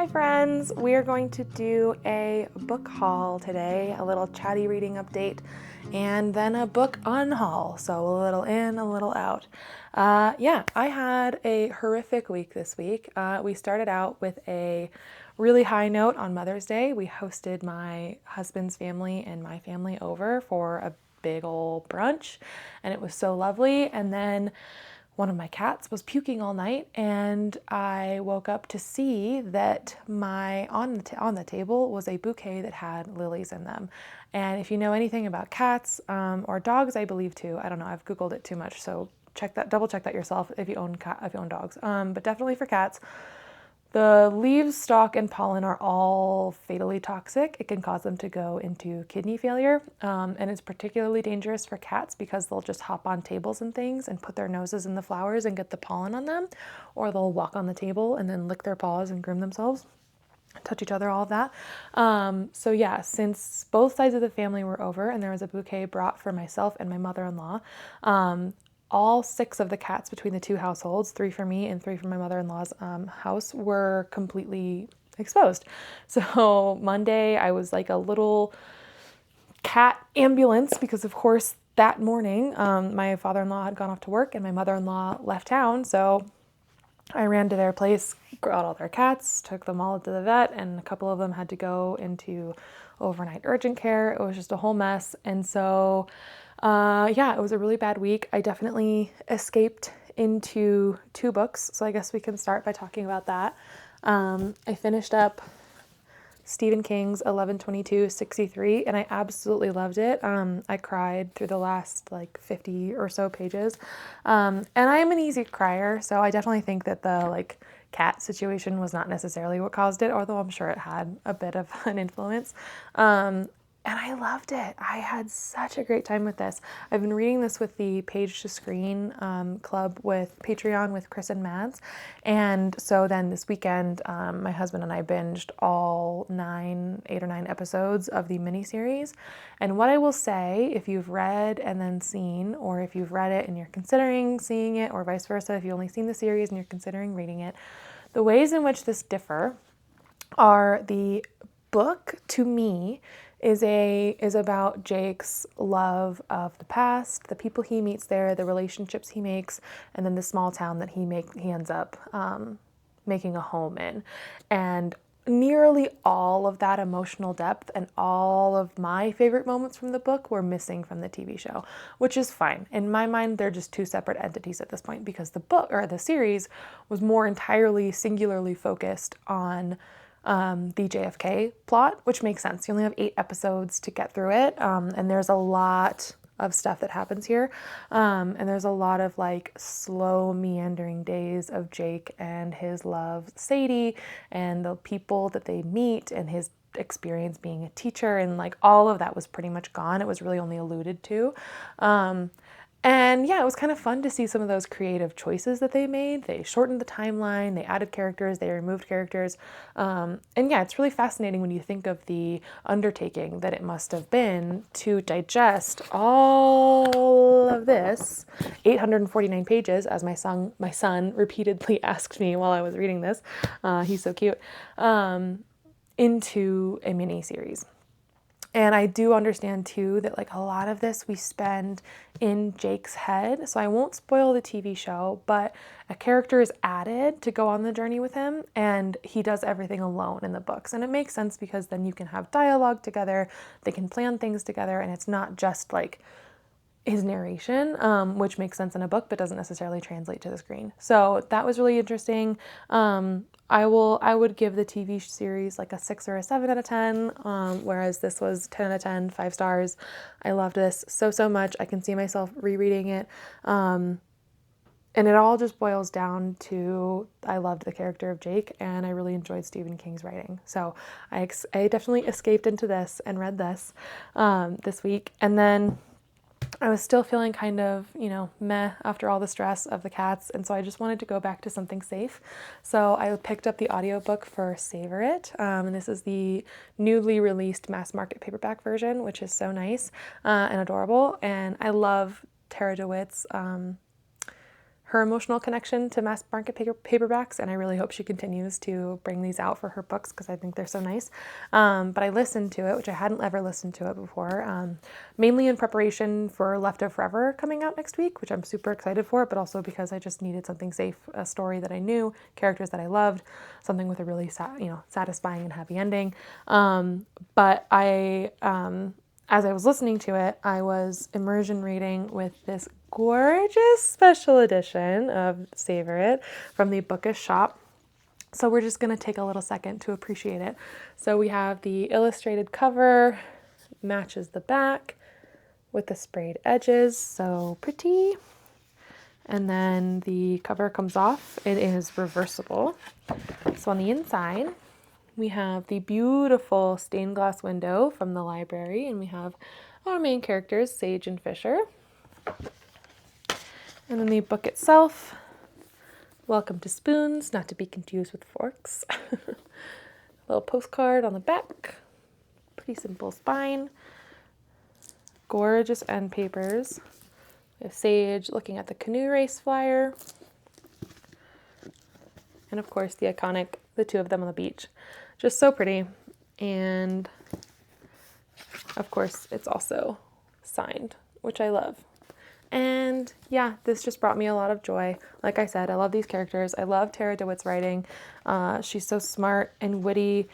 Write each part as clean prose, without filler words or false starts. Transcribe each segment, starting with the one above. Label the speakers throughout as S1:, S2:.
S1: Hi friends, we are going to do a book haul today, a little chatty reading update, and then a book unhaul, so a little in, a little out. I had a horrific week this week. We started out with a really high note on Mother's Day. We hosted my husband's family and my family over for a big old brunch, and it was so lovely. And then one of my cats was puking all night, and I woke up to see that on the table was a bouquet that had lilies in them. And if you know anything about cats, or dogs, I believe too, I don't know, I've Googled it too much, so double check that yourself if you own dogs. But definitely for cats, the leaves, stalk, and pollen are all fatally toxic. It can cause them to go into kidney failure, and it's particularly dangerous for cats because they'll just hop on tables and things and put their noses in the flowers and get the pollen on them, or they'll walk on the table and then lick their paws and groom themselves, touch each other, all of that. Since both sides of the family were over and there was a bouquet brought for myself and my mother-in-law, all 6 of the cats between the 2 households, 3 for me and 3 for my mother-in-law's house, were completely exposed. So Monday I was like a little cat ambulance because of course that morning my father-in-law had gone off to work and my mother-in-law left town. So I ran to their place, got all their cats, took them all to the vet, and a couple of them had to go into overnight urgent care. It was just a whole mess. And so it was a really bad week. I definitely escaped into 2 books, so I guess we can start by talking about that. I finished up Stephen King's 11/22/63, and I absolutely loved it. I cried through the last 50 or so pages, and I'm an easy crier, so I definitely think that the cat situation was not necessarily what caused it, although I'm sure it had a bit of an influence. And I loved it. I had such a great time with this. I've been reading this with the Page to Screen club with Patreon with Chris and Mads. And so then this weekend, my husband and I binged all 8 or 9 episodes of the miniseries. And what I will say, if you've read and then seen, or if you've read it and you're considering seeing it, or vice versa, if you've only seen the series and you're considering reading it, the ways in which this differ are the book, to me, is about Jake's love of the past, the people he meets there, the relationships he makes, and then the small town that he ends up making a home in. And nearly all of that emotional depth and all of my favorite moments from the book were missing from the TV show, which is fine. In my mind, they're just 2 separate entities at this point because the book or the series was more entirely singularly focused on the JFK plot, which makes sense. You only have 8 episodes to get through it, and there's a lot of stuff that happens here, and there's a lot of slow meandering days of Jake and his love Sadie and the people that they meet and his experience being a teacher, and all of that was pretty much gone. It was really only alluded to. And yeah, it was kind of fun to see some of those creative choices that they made. They shortened the timeline, they added characters, they removed characters. And yeah, it's really fascinating when you think of the undertaking that it must have been to digest all of this, 849 pages, as my son repeatedly asked me while I was reading this. He's so cute. Into a mini series. And I do understand too that a lot of this we spend in Jake's head. So I won't spoil the TV show, but a character is added to go on the journey with him, and he does everything alone in the books. And it makes sense because then you can have dialogue together, they can plan things together, and it's not just his narration, which makes sense in a book but doesn't necessarily translate to the screen. So that was really interesting. I would give the TV series a 6 or a 7 out of 10, whereas this was 10 out of 10, 5 stars. I loved this so much. I can see myself rereading it. And it all just boils down to I loved the character of Jake, and I really enjoyed Stephen King's writing. So I definitely escaped into this and read this this week. And then I was still feeling kind of, meh after all the stress of the cats, and so I just wanted to go back to something safe. So I picked up the audiobook for Savor It, and this is the newly released mass market paperback version, which is so nice and adorable, and I love Tara DeWitt's her emotional connection to mass market paperbacks, and I really hope she continues to bring these out for her books because I think they're so nice. But I listened to it, which I hadn't ever listened to it before, mainly in preparation for Left of Forever coming out next week, which I'm super excited for, but also because I just needed something safe, a story that I knew, characters that I loved, something with a really satisfying and happy ending. But as I was listening to it, I was immersion reading with this gorgeous special edition of Savor It from the Bookish shop. So we're just going to take a little second to appreciate it. So we have the illustrated cover, matches the back with the sprayed edges, so pretty. And then the cover comes off. It is reversible. So on the inside, we have the beautiful stained glass window from the library, and we have our main characters, Sage and Fisher. And then the book itself, Welcome to Spoons, not to be confused with forks. Little postcard on the back, pretty simple spine, gorgeous end papers. We have Sage looking at the canoe race flyer, and of course the iconic, the two of them on the beach. Just so pretty. And of course it's also signed, which I love. And yeah, this just brought me a lot of joy. Like I said, I love these characters. I love Tara DeWitt's writing. She's so smart and witty.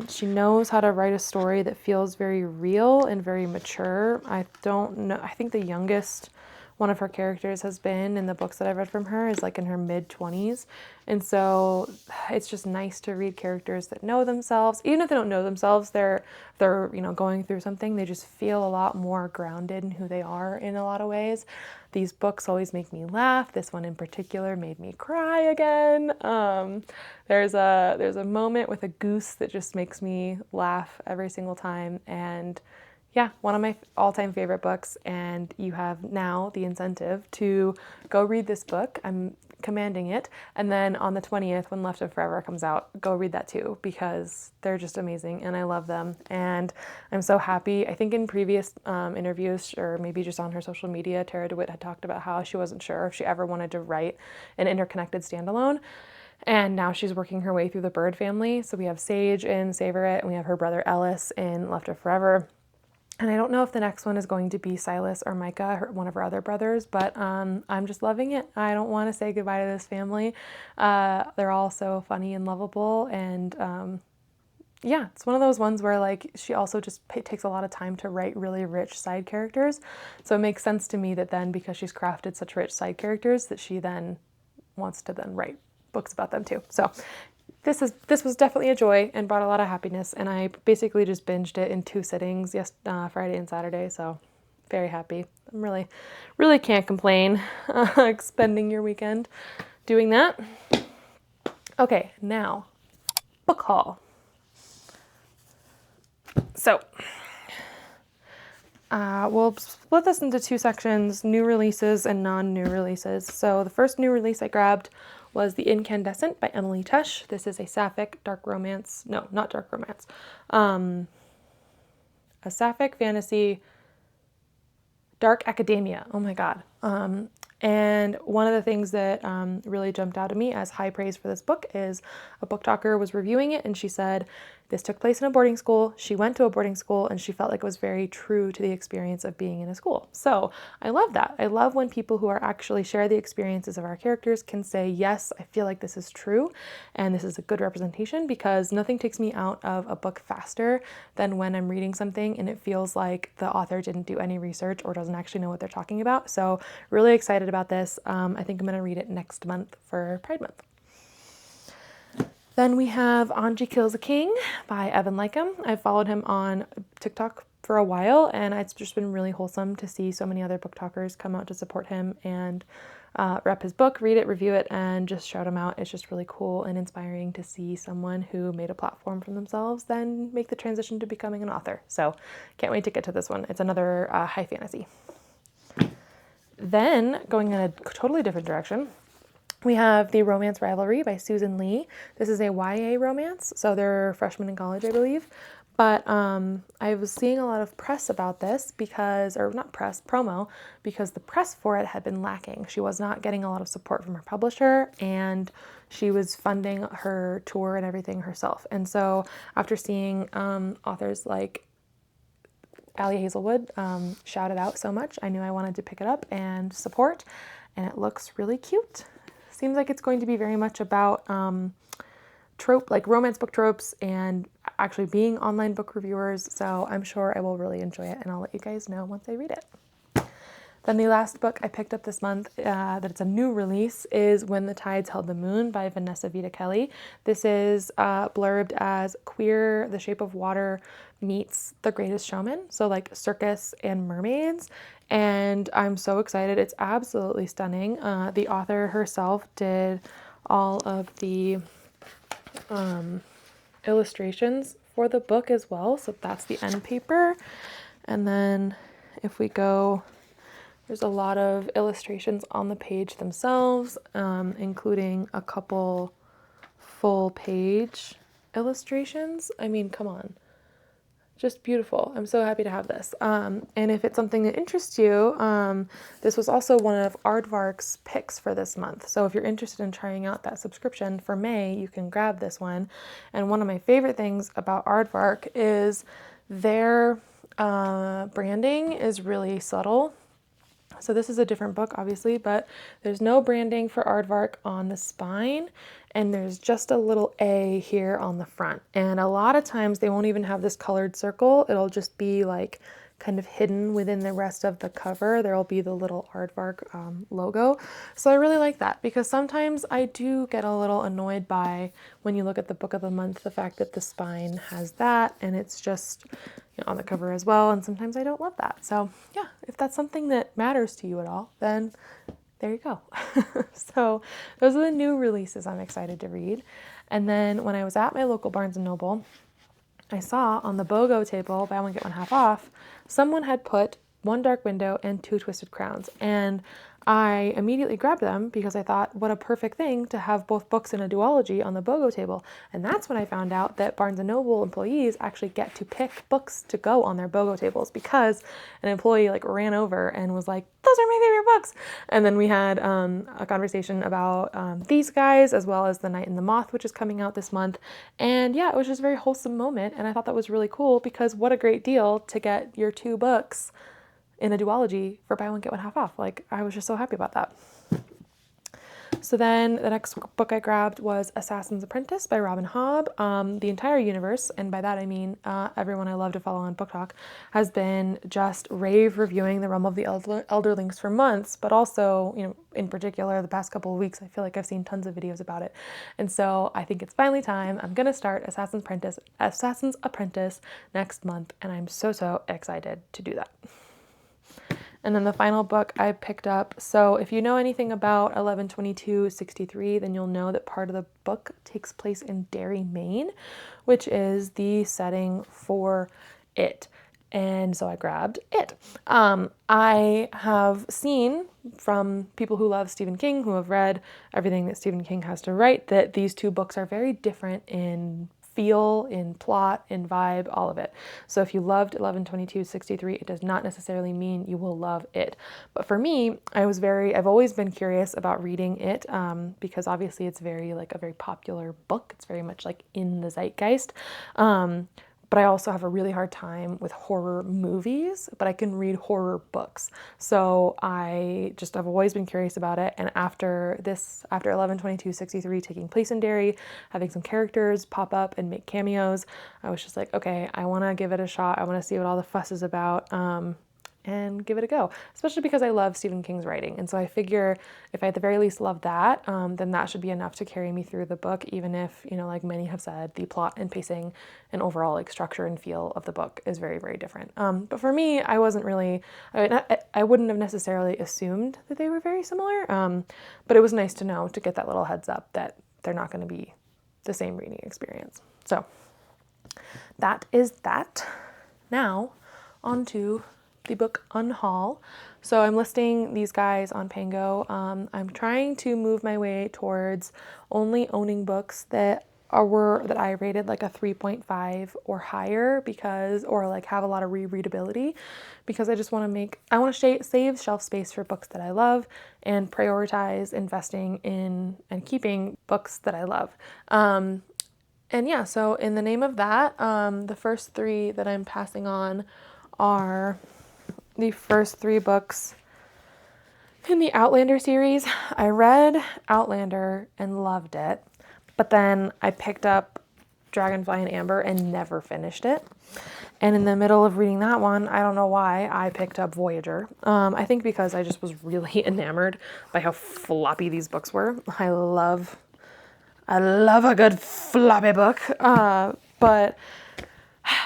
S1: She knows how to write a story that feels very real and very mature. I don't know. I think the youngest one of her characters has been in the books that I've read from her is like in her mid-20s. And so it's just nice to read characters that know themselves. Even if they don't know themselves, they're going through something. They just feel a lot more grounded in who they are in a lot of ways. These books always make me laugh. This one in particular made me cry again. There's a moment with a goose that just makes me laugh every single time. And yeah, one of my all-time favorite books, and you have now the incentive to go read this book. I'm commanding it. And then on the 20th, when Left of Forever comes out, go read that too, because they're just amazing and I love them. And I'm so happy. I think in previous interviews, or maybe just on her social media, Tara DeWitt had talked about how she wasn't sure if she ever wanted to write an interconnected standalone. And now she's working her way through the Bird family. So we have Sage in Savor It, and we have her brother Ellis in Left of Forever. And I don't know if the next one is going to be Silas or Micah, one of her other brothers, but I'm just loving it. I don't want to say goodbye to this family. They're all so funny and lovable. And yeah, it's one of those ones where like she also just takes a lot of time to write really rich side characters. So it makes sense to me that then, because she's crafted such rich side characters, that she then wants to then write books about them too. So this was definitely a joy and brought a lot of happiness, and I basically just binged it in 2 sittings, Friday and Saturday, so very happy. I'm really can't complain spending your weekend doing that. Okay, now, book haul. So, we'll split this into 2 sections, new releases and non-new releases. So the first new release I grabbed was The Incandescent by Emily Tush. This is a sapphic dark romance. No, not dark romance. A sapphic fantasy, dark academia. Oh my God. And one of the things that really jumped out at me as high praise for this book is a book talker was reviewing it, and she said this took place in a boarding school. She went to a boarding school, and she felt like it was very true to the experience of being in a school. So I love that. I love when people who are actually share the experiences of our characters can say, yes, I feel like this is true, and this is a good representation, because nothing takes me out of a book faster than when I'm reading something and it feels like the author didn't do any research or doesn't actually know what they're talking about. So really excited about this. I think I'm going to read it next month for Pride Month. Then we have Anji Kills a King by Evan Lycum. I've followed him on TikTok for a while, and it's just been really wholesome to see so many other book talkers come out to support him and rep his book, read it, review it, and just shout him out. It's just really cool and inspiring to see someone who made a platform for themselves then make the transition to becoming an author. So can't wait to get to this one. It's another high fantasy. Then, going in a totally different direction, we have The Romance Rivalry by Susan Lee. This is a YA romance, so they're freshmen in college, I believe. But I was seeing a lot of press about this because, or not press, promo, because the press for it had been lacking. She was not getting a lot of support from her publisher, and she was funding her tour and everything herself. And so after seeing authors like Allie Hazelwood shout it out so much, I knew I wanted to pick it up and support, and it looks really cute. Seems like it's going to be very much about like romance book tropes and actually being online book reviewers, so I'm sure I will really enjoy it, and I'll let you guys know once I read it. Then the last book I picked up this month, that it's a new release, is When the Tides Held the Moon by Vanessa Vita Kelly. This is blurbed as queer The Shape of Water meets The Greatest Showman, so like circus and mermaids, and I'm so excited. It's absolutely stunning. The author herself did all of the illustrations for the book as well, so that's the end paper. And then if we go, there's a lot of illustrations on the page themselves, including a couple full page illustrations. I mean, come on. Just beautiful. I'm so happy to have this. And if it's something that interests you, this was also one of Aardvark's picks for this month. So if you're interested in trying out that subscription for May, you can grab this one. And one of my favorite things about Aardvark is their branding is really subtle. So this is a different book, obviously, but there's no branding for Aardvark on the spine, and there's just a little A here on the front. And a lot of times they won't even have this colored circle. It'll just be like kind of hidden within the rest of the cover. There'll be the little Aardvark logo. So I really like that, because sometimes I do get a little annoyed by, when you look at the book of the month, the fact that the spine has that and it's just on the cover as well, and sometimes I don't love that. So yeah, if that's something that matters to you at all, then there you go. So those are the new releases I'm excited to read. And then when I was at my local Barnes & Noble, I saw on the BOGO table, buy one get one half off, someone had put One Dark Window and Two Twisted Crowns, and I immediately grabbed them because I thought, what a perfect thing to have both books in a duology on the BOGO table. And that's when I found out that Barnes & Noble employees actually get to pick books to go on their BOGO tables, because an employee like ran over and was like, those are my favorite books. And then we had a conversation about these guys, as well as The Night and the Moth, which is coming out this month. And yeah, it was just a very wholesome moment, and I thought that was really cool, because what a great deal to get your two books in a duology for buy one get one half off. Like, I was just so happy about that. So then the next book I grabbed was Assassin's Apprentice by Robin Hobb. The entire universe, and by that I mean everyone I love to follow on Book Talk, has been just rave reviewing The Realm of the Elderlings for months, but also, in particular, the past couple of weeks, I feel like I've seen tons of videos about it. And so I think it's finally time. I'm going to start Assassin's Apprentice next month, and I'm so excited to do that. And then the final book I picked up, so if you know anything about 11/22/63, then you'll know that part of the book takes place in Derry, Maine, which is the setting for it. And so I grabbed it. I have seen from people who love Stephen King, who have read everything that Stephen King has to write, that these two books are very different in feel, in plot, in vibe, all of it. So if you loved 11/22/63, it does not necessarily mean you will love it. But for me, I've always been curious about reading it, because obviously it's very like a very popular book. It's very much like in the zeitgeist. But I also have a really hard time with horror movies, but I can read horror books. So I've always been curious about it. And after 11/22/63 taking place in Derry, having some characters pop up and make cameos, I was just like, okay, I want to give it a shot. I want to see what all the fuss is about. And give it a go, especially because I love Stephen King's writing. And so I figure if I at the very least love that, then that should be enough to carry me through the book, even if, like many have said, the plot and pacing and overall like structure and feel of the book is very, very different. But for me, I wasn't really, I wouldn't have necessarily assumed that they were very similar, but it was nice to know, to get that little heads up that they're not going to be the same reading experience. So that is that. Now, on to the book Unhaul. So I'm listing these guys on Pango. I'm trying to move my way towards only owning books that were that I rated like a 3.5 or higher because, or like have a lot of rereadability, because I just want to save shelf space for books that I love and prioritize investing in and keeping books that I love. And yeah, so in the name of that, the first three that I'm passing on are the first three books in the Outlander series. I read Outlander and loved it, but then I picked up Dragonfly and Amber and never finished it. And in the middle of reading that one, I don't know why, I picked up Voyager. I think because I just was really enamored by how floppy these books were. I love a good floppy book. But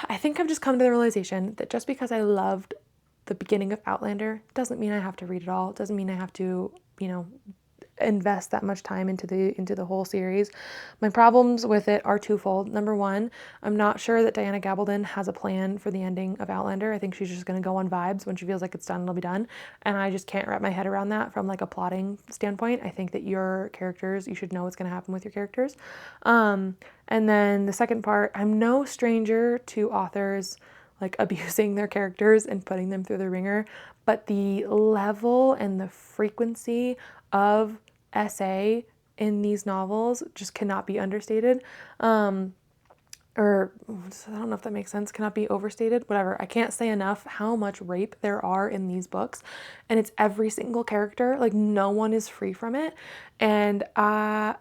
S1: I think I've just come to the realization that just because I loved the beginning of Outlander doesn't mean I have to read it all. It doesn't mean I have to, invest that much time into the whole series. My problems with it are twofold. Number one, I'm not sure that Diana Gabaldon has a plan for the ending of Outlander. I think she's just going to go on vibes. When she feels like it's done, it'll be done. And I just can't wrap my head around that from like a plotting standpoint. I think that your characters, you should know what's going to happen with your characters. And then the second part, I'm no stranger to authors like abusing their characters and putting them through the ringer, but the level and the frequency of essay in these novels just cannot be understated. Or I don't know if that makes sense, cannot be overstated, whatever. I can't say enough how much rape there are in these books, and it's every single character. Like, no one is free from it. And I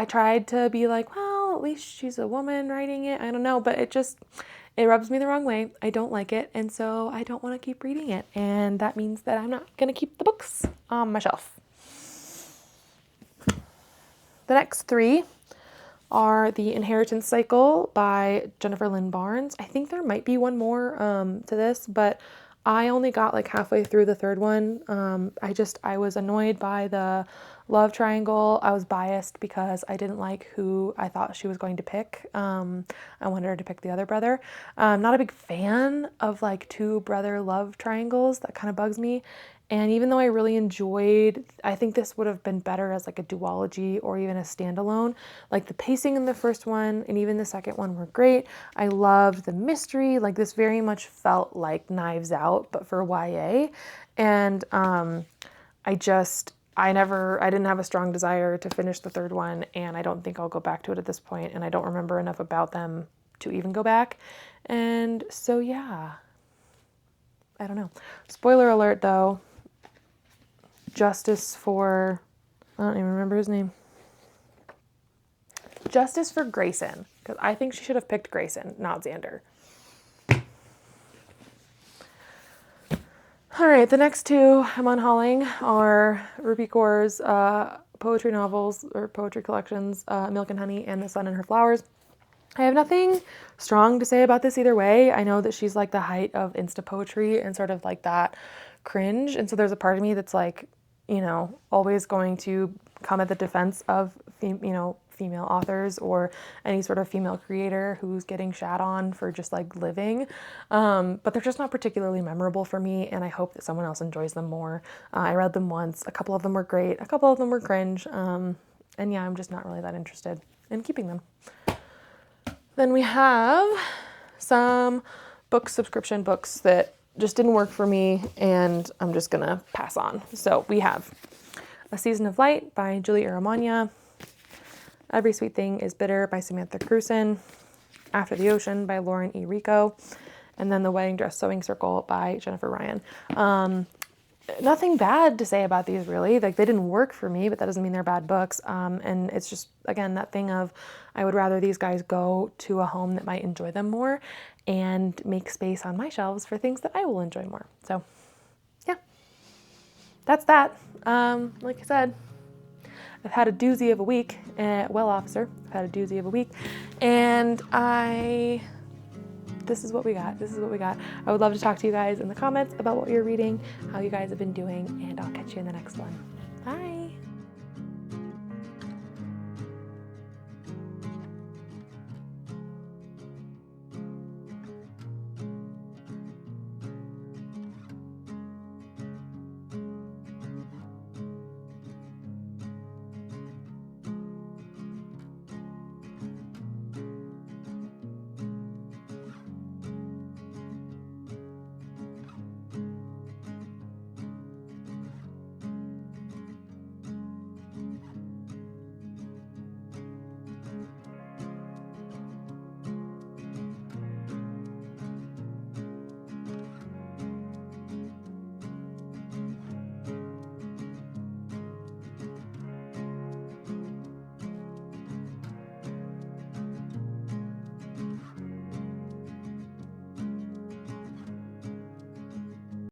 S1: tried to be like, well, at least she's a woman writing it. I don't know, but it rubs me the wrong way. I don't like it, and so I don't want to keep reading it. And that means that I'm not going to keep the books on my shelf. The next three are The Inheritance Cycle by Jennifer Lynn Barnes. I think there might be one more to this, but I only got like halfway through the third one. I was annoyed by the love triangle. I was biased because I didn't like who I thought she was going to pick. I wanted her to pick the other brother. I'm not a big fan of like two brother love triangles. That kind of bugs me. And even though I really enjoyed, I think this would have been better as like a duology or even a standalone. Like the pacing in the first one and even the second one were great. I loved the mystery. Like this very much felt like Knives Out, but for YA. And I didn't have a strong desire to finish the third one, and I don't think I'll go back to it at this point, and I don't remember enough about them to even go back. And so yeah, I don't know. Spoiler alert though. Justice for, I don't even remember his name. Justice for Grayson, because I think she should have picked Grayson, not Xander. All right, the next two I'm unhauling are Ruby Kaur's poetry novels or poetry collections, Milk and Honey and The Sun and Her Flowers. I have nothing strong to say about this either way. I know that she's like the height of Insta poetry and sort of like that cringe. And so there's a part of me that's like, always going to come at the defense of, female authors or any sort of female creator who's getting shat on for just like living. But they're just not particularly memorable for me, and I hope that someone else enjoys them more. I read them once. A couple of them were great. A couple of them were cringe. And yeah, I'm just not really that interested in keeping them. Then we have some subscription books that just didn't work for me, and I'm just gonna pass on. So we have A Season of Light by Julie Aramanya, Every Sweet Thing is Bitter by Samantha Cruson, After the Ocean by Lauren E. Rico, and then The Wedding Dress Sewing Circle by Jennifer Ryan. Nothing bad to say about these really. Like, they didn't work for me, but that doesn't mean they're bad books. And it's just, again, that thing of I would rather these guys go to a home that might enjoy them more and make space on my shelves for things that I will enjoy more. So yeah, that's that. Like I said, I've had a doozy of a week. Officer, I've had a doozy of a week, and this is what we got. I would love to talk to you guys in the comments about what you're reading, how you guys have been doing, and I'll catch you in the next one. Bye.